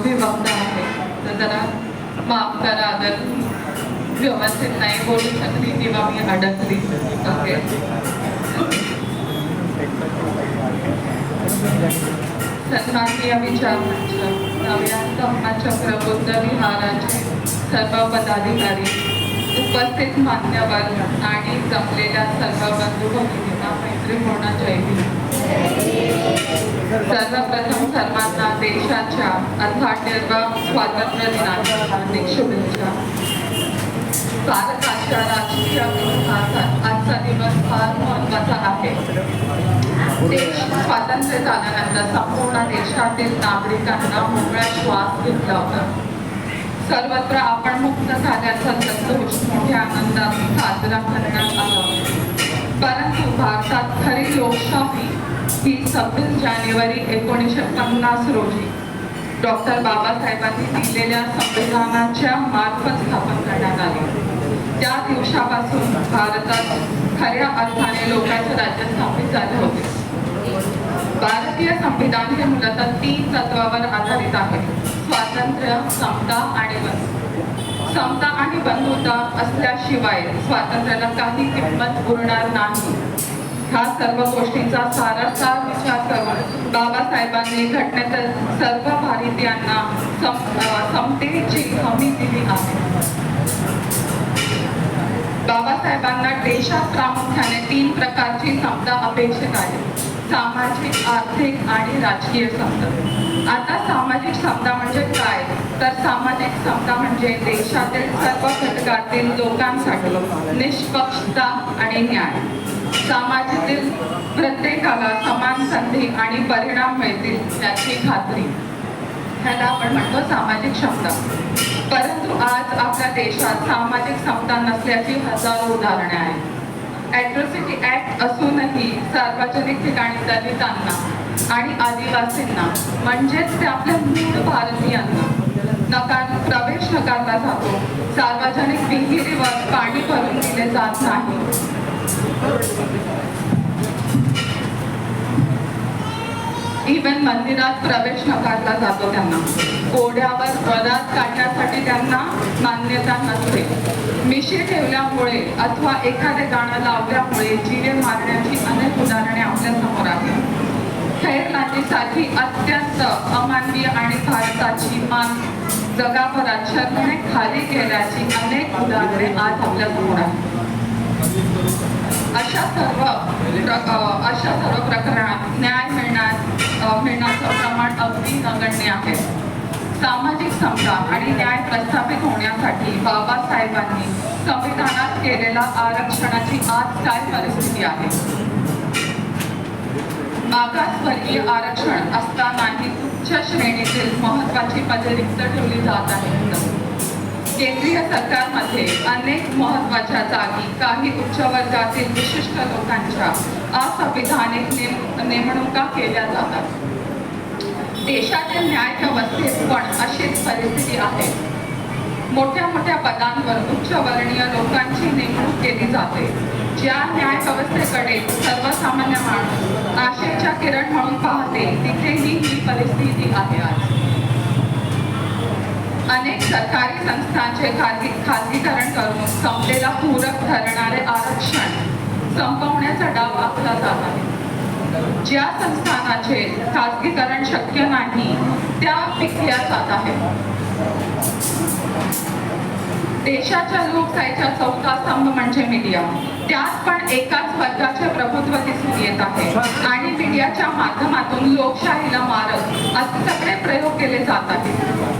विभक्त आहे, तर जरा माफ करा अगर व्यवस्थित नाही बोलू शकली किंवा मी अडकली. ओके. सन्माननीय विचार मंच, नव्या धम्मचक्र बुद्ध विहाराचे सर्व पदाधिकारी, उपस्थित मान्यवर आणि जमलेल्या सर्व बंधू भगिनींना मैत्रीपूर्ण जय भीम. सर्वप्रथम सर्वांना देशाच्या 68व्या स्वातंत्र्य दिनाच्या हार्दिक शुभेच्छा. भारताच्या राजकीय इतिहासात आजचा दिवस फार महत्त्वाचा आहे. देश स्वातंत्र्य झाल्यानंतर संपूर्ण देशातील नागरिकांना मोकळा श्वास घेतला होता. सर्वत्र आपण मुक्त झाल्याचा संतोष मोठ्या आनंदात साजरा करण्यात आला. परंतु भारतात खरी लोकशाही ही 26 जानेवारी 1950 रोजी डॉक्टर बाबासाहेबांनी दिलेल्या संविधानाच्या मार्फत स्थापन करण्यात आली. त्या दिवसापासून भारतात खऱ्या अर्थाने लोकांचे राज्य स्थापित झाले होते. भारतीय संविधान हे मूलतः 3 तत्वावर आधारित आहे: स्वातंत्र्य, समता आणि बंधुता. समता आणि बंधुता असल्याशिवाय स्वातंत्र्याला काही किंमत उरणार नाही. ह्या सर्व गोष्टींचा सारासार विचार करून बाबासाहेबांनी घटनेतील सर्व भारतीयांना समतेची हमी दिली आहे. बाबासाहेबांना देशात प्रामुख्याने 3 प्रकारची समता अपेक्षित आहे: सामाजिक, आर्थिक आणि राजकीय समता. आता सामाजिक समता म्हणजे काय? तर सामाजिक समता म्हणजे देशातील सर्व घटकातील लोकांसाठी निष्पक्षता आणि न्याय. समाजातील प्रत्येकाला समान संधी आणि परिणाम मिळतील याची खात्री. ह्याला आपण म्हणतो सामाजिक समता. परंतु आज आपल्या देशात सामाजिक समता नसल्याची हजारो उदाहरणे आहेत. ॲट्रॉसिटी ॲक्ट असूनही सार्वजनिक ठिकाणी दलितांना आणि आदिवासींना म्हणजेच ते आपल्या मूळ भारतीयांना प्रवेश नकारला जातो. सार्वजनिक विहिरीवर पाणी भरून दिले जात नाही. इव्हन मंदिरात प्रवेश नकारला जातो त्यांना. घोड्यावर वरात काढण्यासाठी त्यांना मान्यता नसते. मिशी ठेवल्यामुळे अथवा एखादे गाणं लावल्यामुळे जीवे मारण्याची अनेक उदाहरणे आपल्या समोर आहेत. खैरलांजीसाठी अत्यंत अमानवीय आणि भारताची मान जगाभरात शर्मने खाली गेल्याची अनेक उदाहरणे आज आपल्या समोर आहेत. अशा सर्व प्रकरणात न्याय मिळण्याचं प्रमाण अगदी नगण्य आहे. सामाजिक समता आणि न्याय प्रस्थापित होण्यासाठी बाबासाहेबांनी संविधानात केलेल्या आरक्षणाची आज काय परिस्थिती आहे? मागासवर्गीय आरक्षण असतानाही उच्च श्रेणीतील महत्त्वाची पदे रिक्त ठेवली जात आहेत. केंद्रीय सरकारमध्ये अनेक महत्त्वाच्या जागी काही उच्च वर्गातील विशिष्ट लोकांच्या असंविधानिक नेमणुका केल्या जातात. देशातील न्याय व्यवस्थेत पण अशीच परिस्थिती आहे. मोठ्या मोठ्या पदांवर उच्चवर्णीय लोकांची नेमणूक केली जाते. ज्या न्याय व्यवस्थेकडे सर्वसामान्य माणूस आशेच्या किरण म्हणून पाहते तिथेही ही परिस्थिती आहे आज. अनेक सरकारी संस्थांचे खाजगीकरण करून समतेला पूरक ठरणारे आरक्षण संपवण्याचा डाव आखला जात आहे. ज्या संस्थानाचे खाजगीकरण शक्य नाही त्या विकल्या जात आहेत. देशाच्या लोकशाहीचा 4था स्तंभ म्हणजे मीडिया. त्यात पण एकाच वर्गाचे प्रभुत्व दिसून येत आहे आणि मीडियाच्या माध्यमातून लोकशाहीला मारक असे सगळे प्रयोग केले जात आहेत.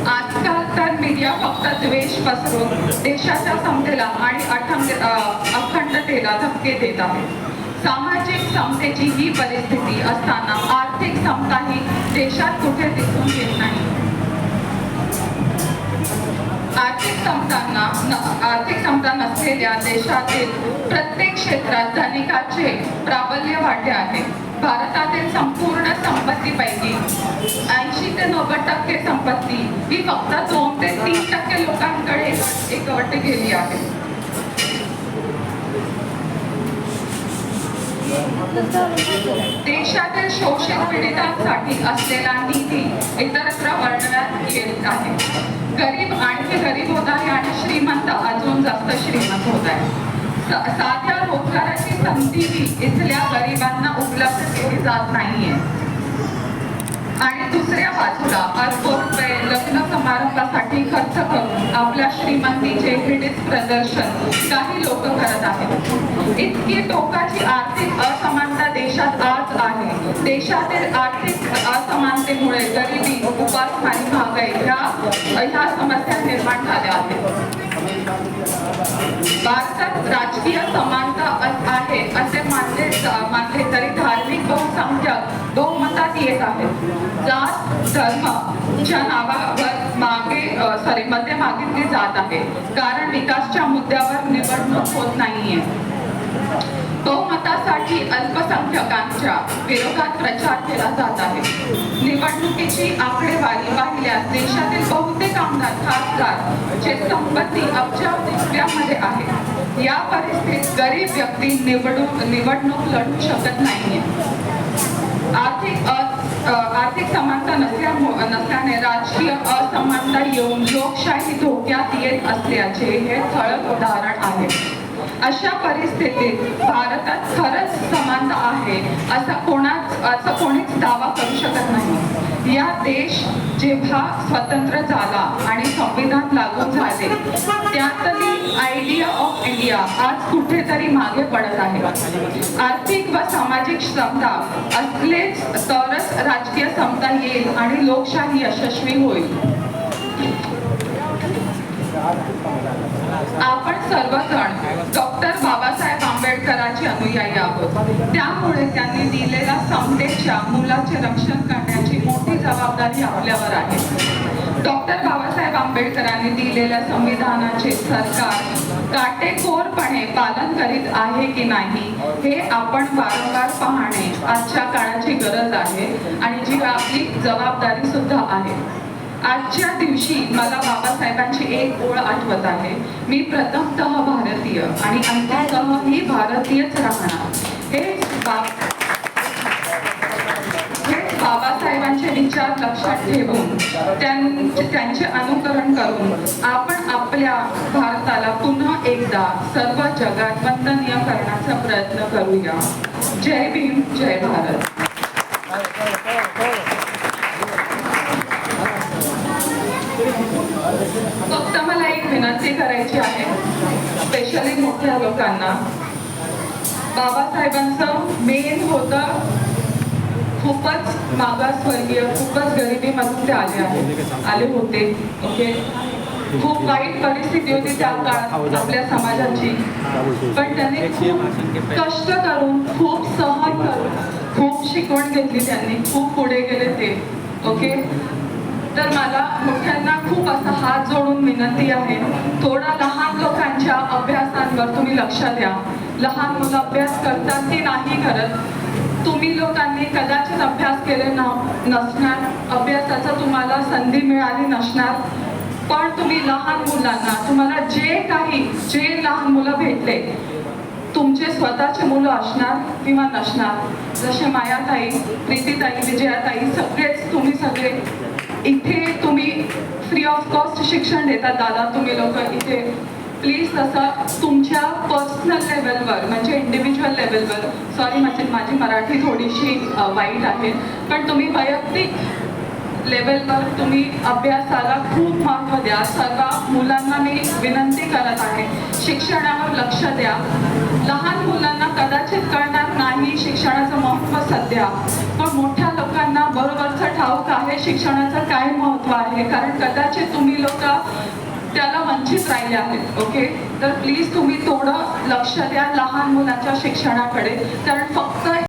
आजकाल तर मीडिया फक्त द्वेष पसरून देशाच्या समतेला आणि अखंडतेला धक्के देत आहे. सामाजिक समतेची ही परिस्थिती असताना आर्थिक समताही देशात कुठे दिसून येत नाही. आर्थिक समता नसलेल्या देशातील प्रत्येक क्षेत्रात धनिकाचे प्राबल्य वाढले आहे. भारतातील संपूर्ण संपत्तीपैकी 80 ते 90% संपत्ती ही फक्त 2 ते 3% लोकांकडे एकवटली गेली आहे. देशातील शोषित पीडितांसाठी असलेला निधी इतरत्र वर्णनात येत होत आहे. साध्या रोजगाराची संधीही इथल्या गरिबांना उपलब्ध केली जात नाहीये. आणि दुसऱ्या बाजूला अरबो रुपये लग्न समारंभासाठी खर्च करून आपल्या श्रीमंतीचे हिडीस प्रदर्शन काही लोक करत आहेत. इतकी टोकाची आर्थिक असमानता देशात आज आहे. देशातील आर्थिक असमानतेमुळे गरिबी, उपासमारी, महागाई ह्या समस्या निर्माण झाल्या आहेत. भारतात राजकीय समानता आहे असे मानले तरी धार्मिक बहुसंख्यक बहुमतात येत आहेत. जात धर्मच्या नावावर मध्य मागितली जात आहे, कारण विकासच्या मुद्द्यावर निवडणूक होत नाहीये. बहुमतासाठी अल्पसंख्याकांच्या विरोधात प्रचार केला जात आहे. निवडणुकीची आकडेवारी पाहिल्यास देशातील बहुतेक आमदार, खासदार चे संपत्ती अब्जावधीमध्ये आहे. या परिस्थितीत गरीब व्यक्ती निवडणूक लढू शकत नाहीये. आर्थिक समानता नसल्याने राजकीय असमानता येऊन लोकशाही धोक्यात येत असल्याचे हे ठळक उदाहरण आहे. अशा परिस्थितीत भारतात खरंच समानता आहे असं कोणीच दावा करू शकत नाही. या देश जेव्हा स्वतंत्र झाला आणि संविधान लागू झाले, त्यातली आयडिया ऑफ इंडिया आज कुठेतरी मागे पडत आहे. आर्थिक व सामाजिक समता असलेच तरच राजकीय समता येईल आणि लोकशाही यशस्वी होईल. आपण सर्वजण डॉक्टर बाबासाहेब आंबेडकरांचे अनुयायी आहोत. त्यामुळे त्यांनी दिलेल्या समतेच्या मुलाचे रक्षण करण्याची मोठी जबाबदारी आपल्यावर आहे. डॉक्टर बाबासाहेब आंबेडकरांनी दिलेल्या संविधानाचे सरकार काटेकोरपणे पालन करीत आहे की नाही हे आपण वारंवार पाहणे आजच्या काळाची गरज आहे आणि जी आपली जबाबदारी सुद्धा आहे. आजच्या दिवशी मला बाबासाहेबांची एक ओळ आठवत आहे. मी प्रथमतः भारतीय आणि अंतिमतः ही भारतीयच राहणार. हेच बाबासाहेबांचे विचार लक्षात ठेवून त्यांचे अनुकरण करून आपण आपल्या भारताला पुन्हा एकदा सर्व जगात वंदनीय करण्याचा प्रयत्न करूया. जय भीम, जय भारत. फक्त मला एक विनंती करायची आहे, स्पेशली मोठ्या लोकांना. बाबासाहेबांचं मेन होतं खूपच मागासवर्गीय, खूपच गरिबीमधून ते आले होते. ओके, खूप वाईट परिस्थिती होती त्या काळात आपल्या समाजाची, पण त्यांनी खूप कष्ट करून, खूप सहन करून, खूप शिकवण घेतली. त्यांनी खूप पुढे गेले ते. ओके, तर मला मोठ्यांना खूप असा हात जोडून विनंती आहे, थोडा लहान लोकांच्या अभ्यासांवर तुम्ही लक्ष द्या. लहान मुलं अभ्यास करतात की नाही करत, तुम्ही लोकांनी कदाचित अभ्यास केले नसणार, अभ्यासाचा तुम्हाला संधी मिळाली नसणार, पण तुम्ही लहान मुलांना, तुम्हाला जे लहान मुलं भेटले, तुमचे स्वतःचे मुलं असणार किंवा नसणार, जसे मायाताई, प्रीतीताई, विजयाताई, सगळेच तुम्ही सगळे इथे तुम्ही फ्री ऑफ कॉस्ट शिक्षण देतात दादा तुम्ही लोक इथे. प्लीज तसं तुमच्या पर्सनल लेवलवर, म्हणजे इंडिव्हिज्युअल लेवलवर, सॉरी माझी मराठी थोडीशी वाईट आहे, पण तुम्ही वैयक्तिक लेवलवर तुम्ही अभ्यासाला खूप महत्त्व द्या. सर्व मुलांना मी विनंती करत आहे, शिक्षणावर लक्ष द्या. लहान मुलांना कदाचित कळणार नाही शिक्षणाचं महत्त्व सध्या, पण मोठ्या लोकांना बरोबरचं ठाऊक आहे शिक्षणाचं काय महत्त्व आहे, कारण कदाचित तुम्ही लोक त्याला वंचित राहिले आहेत. ओके, तर प्लीज तुम्ही थोडं लक्ष द्या लहान मुलांच्या शिक्षणाकडे, कारण